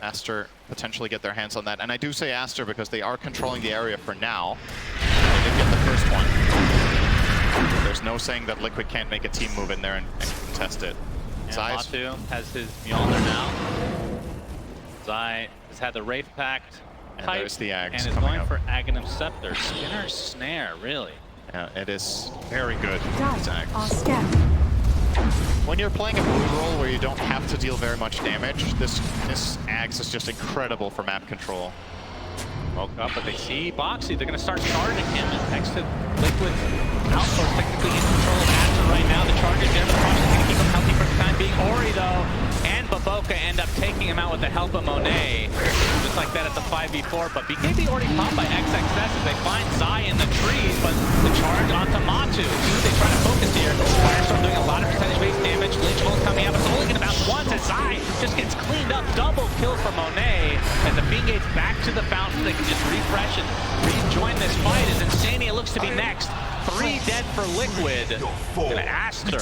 Aster potentially get their hands on that. And I do say Aster because they are controlling the area for now. They did get the first one. There's no saying that Liquid can't make a team move in there and contest it.
And Matu has his Mjolnir now. Zai has had the Wraith Pact.
And there's the Ags
and is
coming
going
up.
for Aghanim Scepter. Spinner Snare, really.
Yeah, it is very good.
Dire
Ags.
are scanning.
When you're playing a blue role where you don't have to deal very much damage, this Ags is just incredible for map control.
Woke up, but they see Boxy. They're going to start charging him. And next to Liquid, Outsource technically in control of Aster right now. The charge is there, but Boxy's going to keep him healthy for the time being. Ori, though, and Baboka end up taking him out with the help of Monet. Just like that at the 5v4. But BKB already popped by XXS as they find Zai in the trees, but the charge onto Matu. Who they try to focus here. Firestorm doing a lot of percentage-based damage. Lynch Bolt coming out, but it's only going to bounce once as Zai just gets cleaned up. Double kill for Monet. And the Fiend Gate's back to the fountain. They can just refresh and rejoin this fight as Insania looks to be next. 3 dead for Liquid. And Aster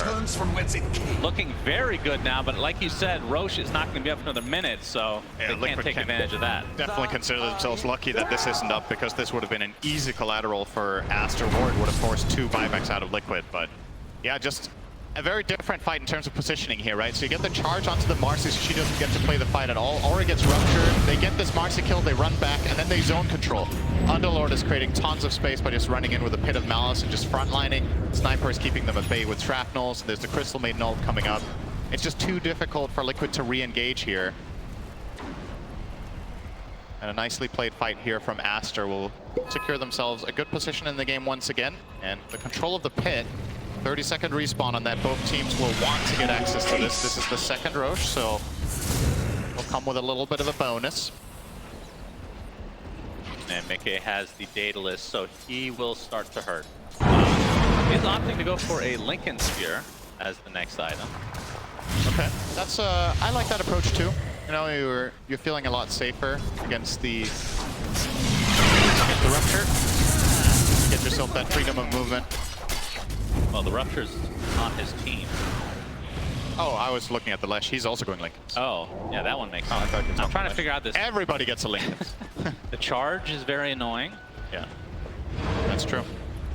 looking very good now, but like you said, Roche is not going to be up for another minute, so
Yeah,
they can't take advantage of that.
Definitely consider themselves lucky that this isn't up, because this would have been an easy collateral for Aster. Ward would have forced 2 buybacks out of Liquid, but yeah, just a very different fight in terms of positioning here, right? So you get the charge onto the Marcy, so she doesn't get to play the fight at all. Ori gets ruptured, they get this Marcy kill, they run back, and then they zone control. Underlord is creating tons of space by just running in with a Pit of Malice and just frontlining. Sniper is keeping them at bay with shrapnels. There's the Crystal Maiden ult coming up. It's just too difficult for Liquid to re-engage here. And a nicely played fight here from Aster will secure themselves a good position in the game once again. And the control of the pit, 30-second respawn on that. Both teams will want to get access to this. This is the second Roche, so will come with a little bit of a bonus.
And Mickey has the Daedalus, so he will start to hurt. He's opting to go for a Lincoln Spear as the next item.
Okay, that's I like that approach too. You know, you're feeling a lot safer against the Rupture. Get yourself that freedom of movement.
Well, the Rupture's on his team.
Oh, I was looking at the Lesh. He's also going Lincolns.
Oh, yeah, that one makes sense.
I thought you were
I'm trying to
Lesh.
figure out this.
Everybody gets a Lincolns.
The charge is very annoying.
Yeah, that's true.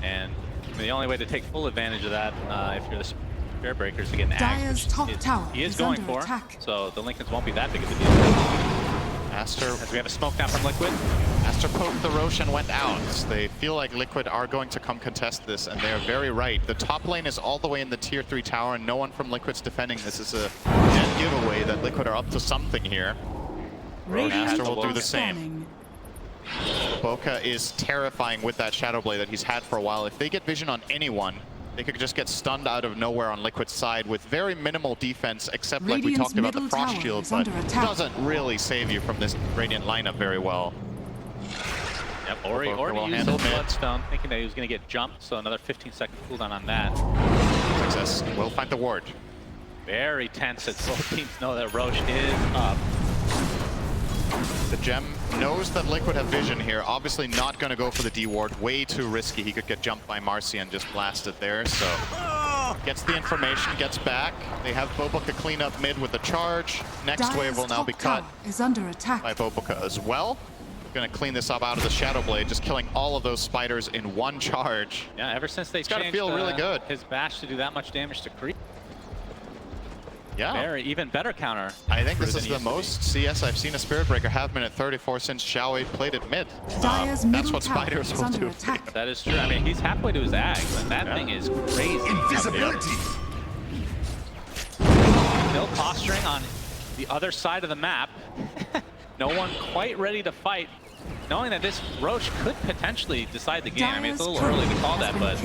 And the only way to take full advantage of that, if you're the Spear Breakers, to get an axe,
Dire's
which
top tower
he is
is
going
under
for.
attack.
So the Lincolns won't be that big of a deal.
Aster,
As we have a smoke down from Liquid.
Aster poked the Roche and went out. They feel like Liquid are going to come contest this, and they're very right. The top lane is all the way in the tier 3 tower, and no one from Liquid's defending this. Is a dead giveaway that Liquid are up to something here. Aster will do the same. Boca is terrifying with that Shadow Blade that he's had for a while. If they get vision on anyone, they could just get stunned out of nowhere on Liquid's side with very minimal defense, except like we talked about the Frost Shield, but it doesn't really save you from this Radiant lineup very well.
Yep, Ori used the Bloodstone, thinking that he was going to get jumped, so another 15-second cooldown on that.
Success. We'll find the ward.
Very tense as both teams know that Roche is up.
the gem. Knows that Liquid have vision here. Obviously not going to go for the D ward. Way too risky. He could get jumped by Marcy and just blasted there. So gets the information, gets back. They have Boboka clean up mid with the charge. Next wave will now be cut
is under attack
by Boboka as well. Going to clean this up out of the Shadow Blade, just killing all of those spiders in one charge.
Yeah, ever since they changed
feel really good.
his bash to do that much damage to creep.
Yeah.
Very even better counter.
I think this is the most CS I've seen a Spirit Breaker have minute 34 since Xiaowei played it mid. That's what spiders will do.
That is true. I mean, he's halfway to his ag, but that thing is crazy.
Invisibility.
Still posturing on the other side of the map. No one quite ready to fight, knowing that this Roche could potentially decide the game. I mean, it's a little early to call that, but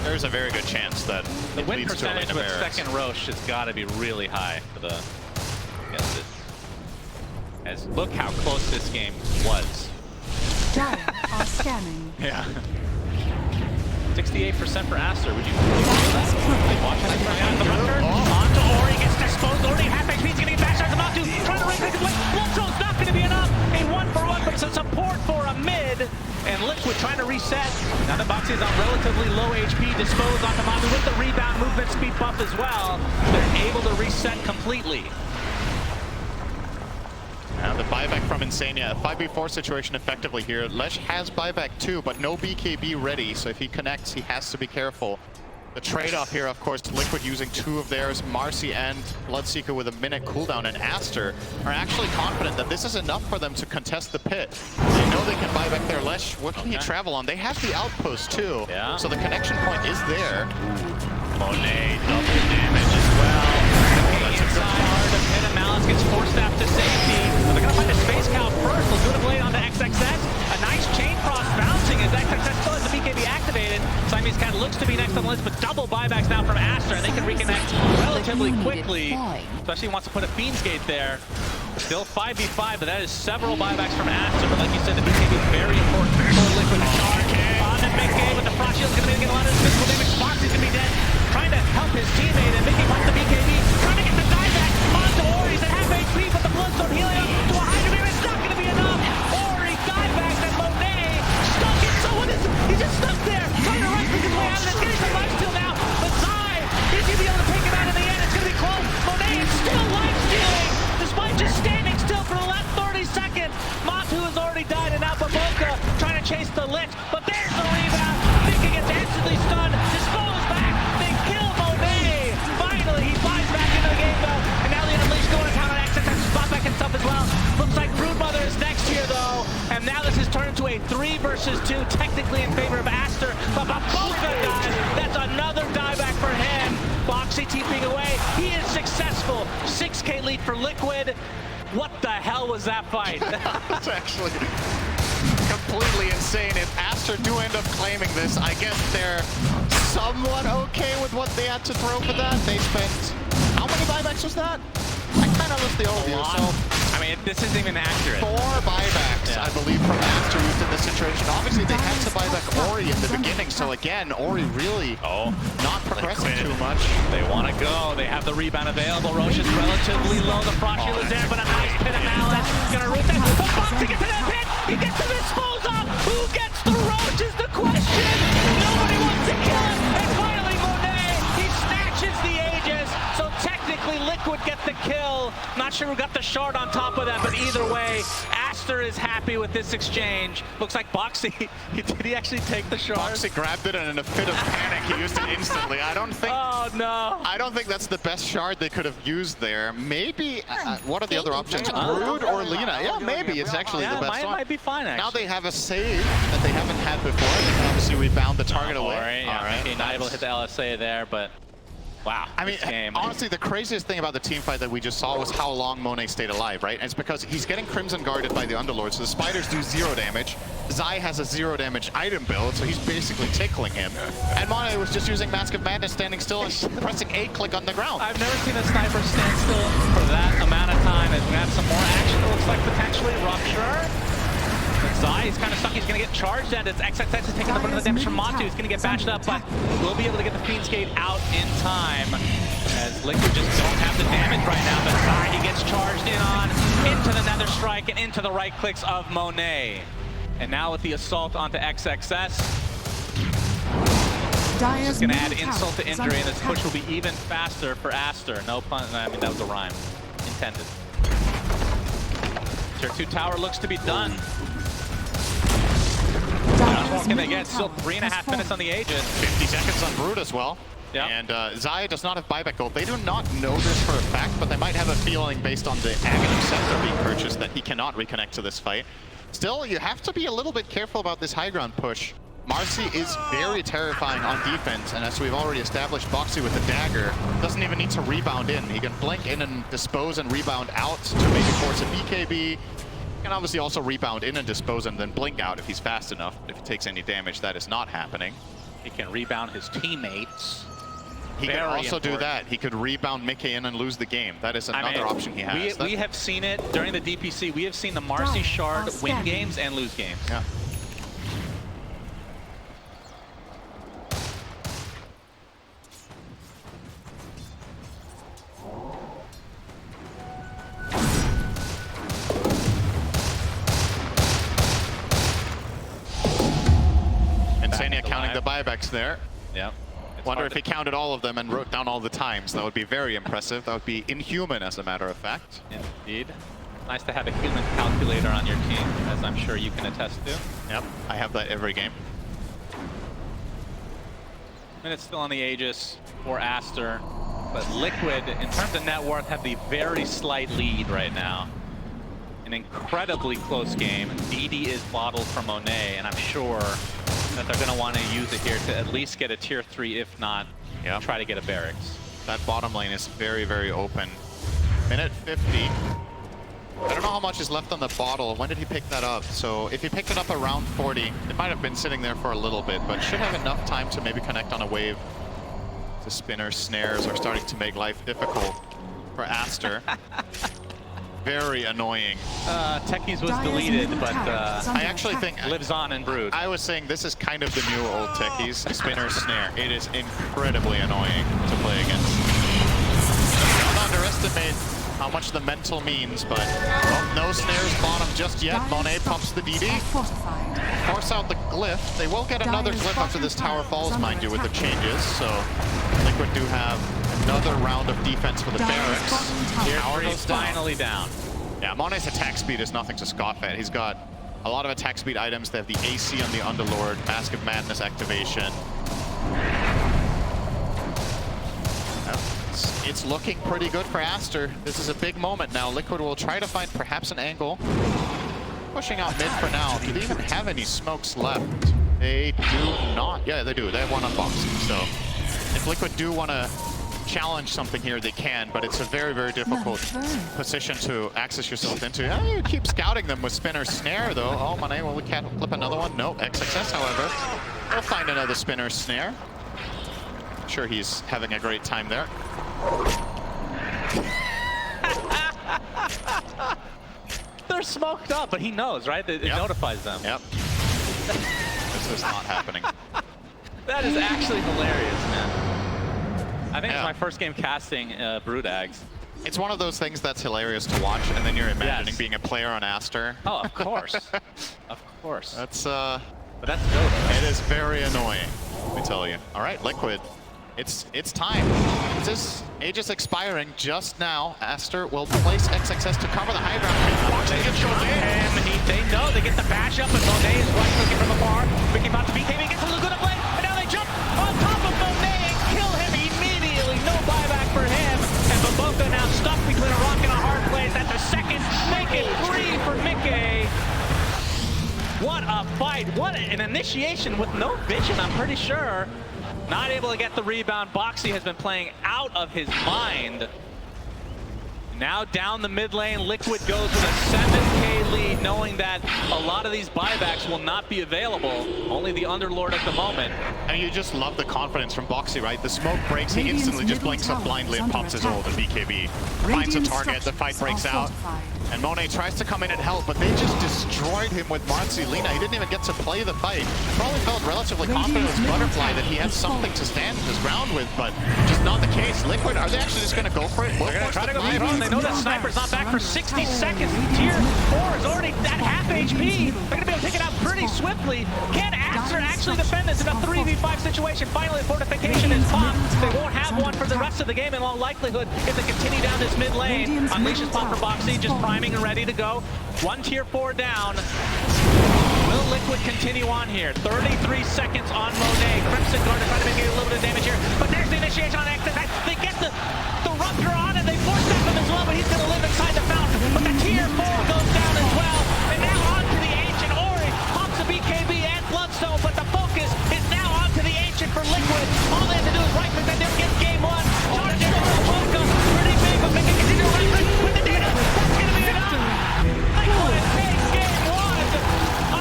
there's a very good chance that
the
it
win
leads
percentage
to a
with second Roche has got to be really high for the against it. As look how close this game was.
Dire are scanning.
Yeah. 68% for Aster. Would you watch that from the record? Onto Ori, gets disposed. Ori half HP, he's getting back, starts about to try to right-click his way. Bloodstone's not going to be enough. A 1-for-1, but some support for a mid. And Liquid trying to reset. Now the Boxy is on relatively low HP, disposed onto Matu with the rebound movement speed buff as well. They're able to reset completely.
And the buyback from Insania, a 5v4 situation effectively here. Lesh has buyback too, but no BKB ready, so if he connects, he has to be careful. The trade-off here, of course, Liquid using 2 of theirs, Marcy and Bloodseeker with a minute cooldown, and Aster are actually confident that this is enough for them to contest the pit. They know they can buy back their Lesh. What can he travel on? They have the outpost too, so the connection point is there.
Monet, double damage as well. Inside, hard to pin him. Malice gets forced out to safety. They're going to find a Space Cow first. They'll do the blade onto XXS. A nice chain cross bouncing as XXS still has the BKB activated. Siamese Cat looks to be next on the list, but double buybacks now from Aster, and they can reconnect relatively quickly. Especially wants to put a Fiend's Gate there. Still 5v5, but that is several buybacks from Aster. But like you said, the BKB is very important for Liquid to charge. On the Mickey, but the Frost Shield's going to be getting a lot of physical damage. Foxy's going to be dead. Trying to help his teammate, and Mickey wants the BKB. Trying to get the dieback onto Ori. He's at half HP, but the Bloodstone healing up to a high degree. It's not going to be enough. Ori diebacks, and Monet stuck in. So what is it? He's just stuck there. Trying to right-click his way out of this. Getting some lifesteal now. But Zai, is he be able to take him out in the end? It's going to be close. Monet is still lifestealing, despite just standing still for the last 30 seconds. Matu has already died, and now Boboka trying to chase the Lich. But there's the rebound. Mickey gets instantly stunned. Disposed back. They kill Monet. Finally, he flies back into the game, though. And now the Unleashed going to town on XXS. Spot back and stuff as well. Looks like Broodmother is next here, though. And now this has turned into a 3 versus 2, technically in favor of Aster. But Boboka dies. That's another dieback for him. Boxy TPing away. He is successful. 6K lead for Liquid. What the hell was that fight?
That's actually completely insane. If Aster do end up claiming this, I guess they're somewhat okay with what they had to throw for that. They spent, how many buybacks was that? I kind of lost the overview. So
I mean, this isn't even accurate.
4 buybacks, I believe, from Aster used in this situation. Obviously, they had to buy back Ori in the beginning. So again, Ori really not progressing too much.
They want to go. They have the rebound available. Roche is relatively low. The Frost Shield is there, but a nice pit of Malice. Gonna root that. But Boxy gets to that pit. He gets to dispose of. Who gets the Roche is the question. Nobody wants to kill him. And finally, Monet, he snatches the Aegis. So technically, Liquid get the kill. Not sure who got the shard on top of that, but either way, Aster is happy with this exchange. Looks like Boxy, did he actually take the shard?
Boxy grabbed it, and in a fit of panic, he used it instantly. I don't think.
Oh no!
I don't think that's the best shard they could have used there. Maybe. What are the other options? Brood or Lina? Yeah, maybe it's actually the best one.
Might be fine. Actually.
Now they have a save that they haven't had before. They can obviously rebound the target away.
All right. Okay, not able to hit the LSA there, but. Wow.
I mean, honestly, the craziest thing about the team fight that we just saw was how long Monet stayed alive, right? And it's because he's getting Crimson guarded by the Underlord, so the spiders do 0 damage. Zai has a 0 damage item build, so he's basically tickling him. And Monet was just using Mask of Madness, standing still and pressing A-click on the ground.
I've never seen a sniper stand still for that amount of time. As we have some more action, it looks like potentially Rupture. Zai is kind of stuck. He's going to get charged at it. XXX is taking the brunt of the damage from Matu. He's going to get bashed up, but we'll be able to get the Fiend's Gate out in time. As Liquid just don't have the damage right now, but Zai, he gets charged in on, into the Nether Strike and into the right clicks of Monet. And now with the assault onto XXS, it's going to add insult to injury, and this push will be even faster for Aster. No pun, I mean, that was a rhyme. Intended. Tier 2 tower looks to be done. How much more can they get? Still 3.5 minutes on the Aegis.
50 seconds on Brood as well.
Yep.
And Zaya does not have buyback gold. They do not know this for a fact, but they might have a feeling based on the Aghanim Scepter being purchased that he cannot reconnect to this fight. Still, you have to be a little bit careful about this high ground push. Marcy is very terrifying on defense, and as we've already established, Boxy with the dagger doesn't even need to rebound in. He can blink in and dispose and rebound out to maybe force a BKB. He can obviously also rebound in and dispose and then blink out if he's fast enough. If he takes any damage, that is not happening.
He can rebound his teammates.
He can also do that. He could rebound Mickey in and lose the game. That is another option he has.
We have seen it during the DPC. We have seen the Marcy Shard win games and lose games.
Yeah. Insania counting the buybacks there.
Yep.
Wonder if he counted all of them and wrote down all the times. That would be very impressive. That would be inhuman, as a matter of fact.
Indeed. Nice to have a human calculator on your team, as I'm sure you can attest to.
Yep, I have that every game.
Minutes still on the Aegis for Aster, but Liquid, in terms of net worth, have the very slight lead right now. An incredibly close game. BD is bottled from Monet, and I'm sure that they're going to want to use it here to at least get a tier 3, if not try to get a barracks.
That bottom lane is very, very open. Minute 50. I don't know how much is left on the bottle. When did he pick that up? So if he picked it up around 40, it might have been sitting there for a little bit, but should have enough time to maybe connect on a wave. The spinners, snares are starting to make life difficult for Aster. Very annoying.
Techies was deleted, but
I actually think
lives on in Brood.
I was saying this is kind of the new old Techies, spinner snare. It is incredibly annoying to play against. Don't underestimate how much the mental means, but no snares bottom just yet. Monet pumps the DD. Force out the glyph. They will get another glyph after this tower falls, mind you, with the changes. So Liquid do have another round of defense for the barracks.
Tower goes finally down.
Yeah, Monet's attack speed is nothing to scoff at. He's got a lot of attack speed items. They have the AC on the Underlord, Mask of Madness activation. It's looking pretty good for Aster. This is a big moment now. Liquid will try to find perhaps an angle. Pushing out mid for now. Do they even have any smokes left? They do not. Yeah, they do. They have one on Boxy. So if Liquid do want to challenge something here, they can, but it's a very, very difficult position to access yourself into. Yeah, you keep scouting them with spinner snare, though. Oh, Monet, will we clip another one? No, XXS, however. We'll find another spinner snare. I'm sure he's having a great time there.
They're smoked up, but he knows, right? It notifies them.
Yep. This is not happening.
That is actually hilarious, man. I think it's my first game casting Brewdags.
It's one of those things that's hilarious to watch, and then you're imagining being a player on Aster.
Oh, of course. Of course.
That's,
but that's Dota.
It is very annoying, let me tell you. All right, Liquid. It's time. This Aegis expiring just now. Aster will place XXS to cover the high ground.
They get they know they get the bash up, and Monet is right clicking from afar. Mickey about to BKB, gets a little good play, and now they jump on top of Monet and kill him immediately. No buyback for him, and Baboka now stuck between a rock and a hard place. That's a second, make it 3 for Mickey. What a fight! What an initiation with no vision, I'm pretty sure. Not able to get the rebound. Boxy has been playing out of his mind. Now down the mid lane, Liquid goes with a 7K lead, knowing that a lot of these buybacks will not be available. Only the Underlord at the moment.
And you just love the confidence from Boxy, right? The smoke breaks, he instantly just blinks up blindly and pops his ult and BKB. Finds a target, the fight breaks out. And Monet tries to come in and help, but they just destroyed him with Marcy Lina. He didn't even get to play the fight. Probably felt relatively confident with Butterfly that he had something to stand his ground with, but just not the case. Liquid, are they actually just going to go for it?
They're going to try to go for it. They know that Sniper's not back for 60 seconds. Tier 4 is already at half HP. They're going to be able to take it out pretty swiftly. Can Aster actually defend this in a 3v5 situation? Finally, the fortification is popped. They won't have one for the rest of the game in all likelihood if they continue down this mid lane. Unleashes pop for Boxy, just priming and ready to go. One tier 4 down. Will Liquid continue on here? 33 seconds on Monet. Crimson Guard to try to make a little bit of damage here. But there's the initiation on X. They get the Rupture on and they force that him as well, but he's going to live inside the fountain. But the tier 4 goes down as well. And now on to the Ancient. Ori pops a BKB and Bloodstone, but the focus is now on to the Ancient for Liquid. All they have to do is right-click and they'll get game 1. Charges on Polka. Pretty big, but they can continue right-click with the data. That's going to be enough. Liquid takes game 1.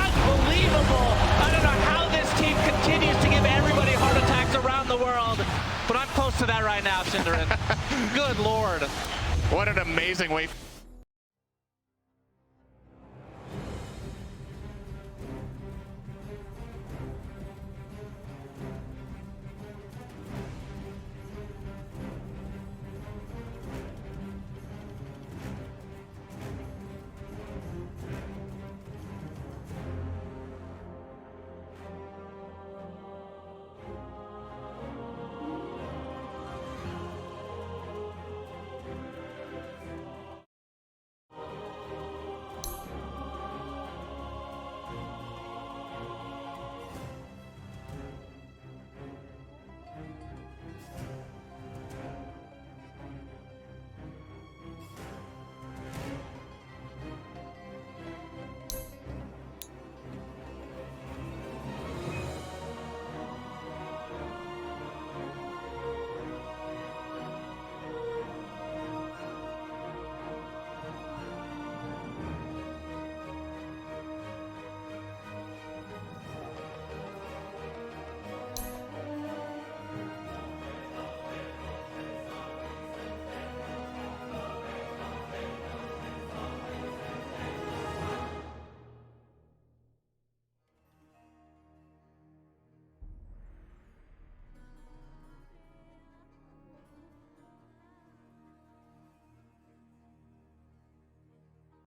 Unbelievable. I don't know how this team continues to give everybody heart attacks around the world, but I'm close to that right now, Cinderin. Good lord.
What an amazing way.